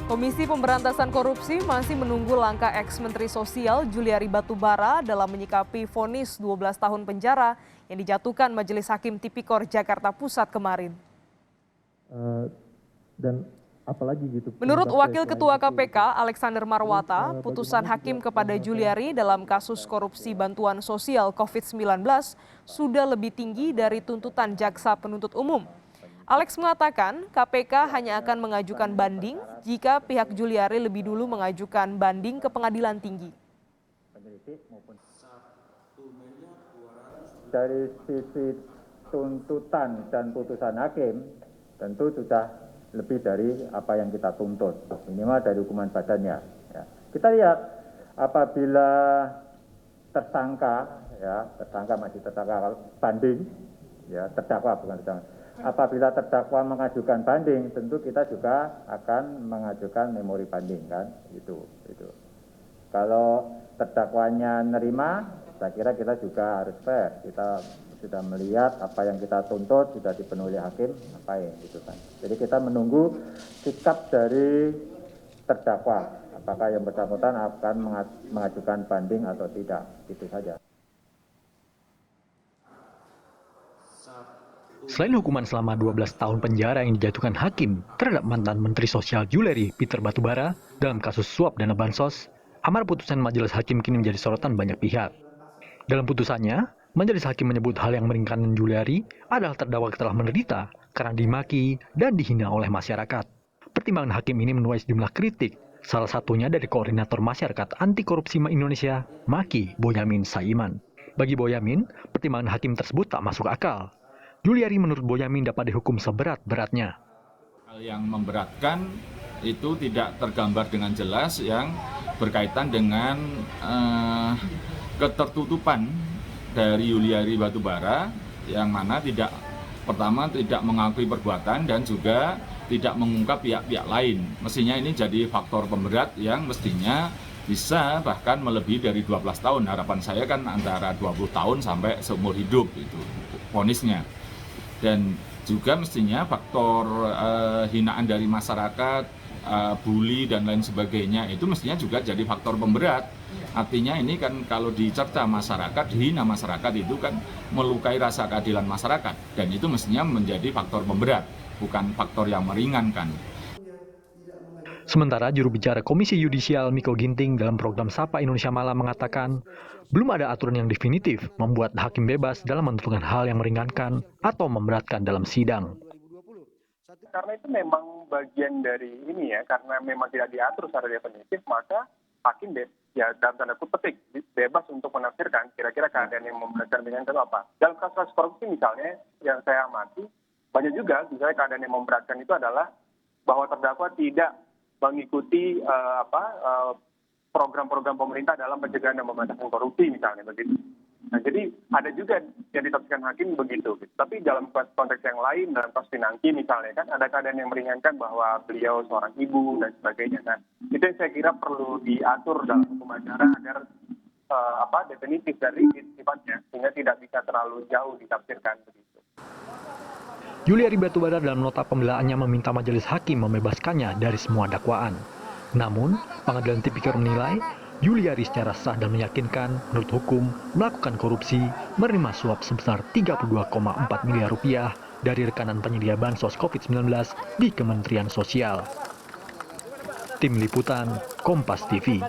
Komisi Pemberantasan Korupsi masih menunggu langkah ex-Menteri Sosial Juliari Batubara dalam menyikapi vonis 12 tahun penjara yang dijatuhkan Majelis Hakim Tipikor Jakarta Pusat kemarin. Dan apalagi gitu. Menurut Wakil Ketua KPK Alexander Marwata, putusan hakim kepada Juliari dalam kasus korupsi bantuan sosial COVID-19 sudah lebih tinggi dari tuntutan jaksa penuntut umum. Alex mengatakan KPK hanya akan mengajukan banding jika pihak Juliari lebih dulu mengajukan banding ke pengadilan tinggi. Dari sisi tuntutan dan putusan hakim tentu sudah lebih dari apa yang kita tuntut, minimal dari hukuman badannya. Ya. Kita lihat apabila tersangka masih tersangka banding, ya terdakwa bukan tersangka. Apabila terdakwa mengajukan banding, tentu kita juga akan mengajukan memori banding kan, itu. Kalau terdakwanya nerima, saya kira kita juga harus fair. Kita sudah melihat apa yang kita tuntut sudah dipenuhi hakim, ngapain gitu kan. Jadi kita menunggu sikap dari terdakwa, apakah yang bersangkutan akan mengajukan banding atau tidak, itu saja. Selain hukuman selama 12 tahun penjara yang dijatuhkan hakim terhadap mantan Menteri Sosial Juliari Peter Batubara dalam kasus suap dana bansos, amar putusan Majelis Hakim kini menjadi sorotan banyak pihak. Dalam putusannya, Majelis Hakim menyebut hal yang meringankan Juliari adalah terdakwa telah menderita karena dimaki dan dihina oleh masyarakat. Pertimbangan hakim ini menuai sejumlah kritik, salah satunya dari Koordinator Masyarakat Anti Korupsi Indonesia, Maki Boyamin Saiman. Bagi Boyamin, pertimbangan hakim tersebut tak masuk akal. Juliari menurut Boyamin dapat dihukum seberat-beratnya. Hal yang memberatkan itu tidak tergambar dengan jelas yang berkaitan dengan ketertutupan dari Juliari Batubara yang mana pertama tidak mengakui perbuatan dan juga tidak mengungkap pihak-pihak lain. Mestinya ini jadi faktor pemberat yang mestinya bisa bahkan melebihi dari 12 tahun. Harapan saya kan antara 20 tahun sampai seumur hidup itu vonisnya. Dan juga mestinya faktor hinaan dari masyarakat, bully dan lain sebagainya itu mestinya juga jadi faktor pemberat. Artinya ini kan kalau dicerca masyarakat, dihina masyarakat itu kan melukai rasa keadilan masyarakat. Dan itu mestinya menjadi faktor pemberat, bukan faktor yang meringankan. Sementara juru bicara Komisi Yudisial Miko Ginting dalam program Sapa Indonesia Malam mengatakan, belum ada aturan yang definitif membuat hakim bebas dalam menentukan hal yang meringankan atau memberatkan dalam sidang. Karena itu memang bagian dari ini ya, karena memang tidak diatur secara definitif, maka hakim ya dalam tanda petik bebas untuk menafsirkan kira-kira keadaan yang memberatkan meringankan itu apa. Dalam kasus korupsi misalnya yang saya amati, banyak juga misalnya keadaan yang memberatkan itu adalah bahwa terdakwa tidak mengikuti program-program pemerintah dalam pencegahan dan pemberantasan korupsi misalnya begitu. Nah, jadi ada juga yang ditafsirkan hakim begitu. Tapi dalam konteks yang lain, dalam kasus Pinangki misalnya kan ada keadaan yang meringankan bahwa beliau seorang ibu dan sebagainya. Nah, itu yang saya kira perlu diatur dalam hukum acara agar definitif dan rigid sifatnya sehingga tidak bisa terlalu jauh ditafsirkan begitu. Juliari Batubara dalam nota pembelaannya meminta majelis hakim membebaskannya dari semua dakwaan. Namun, pengadilan tipikor menilai Juliari secara sah dan meyakinkan menurut hukum melakukan korupsi menerima suap sebesar 32,4 miliar rupiah dari rekanan penyedia bansos COVID-19 di Kementerian Sosial. Tim Liputan, Kompas TV.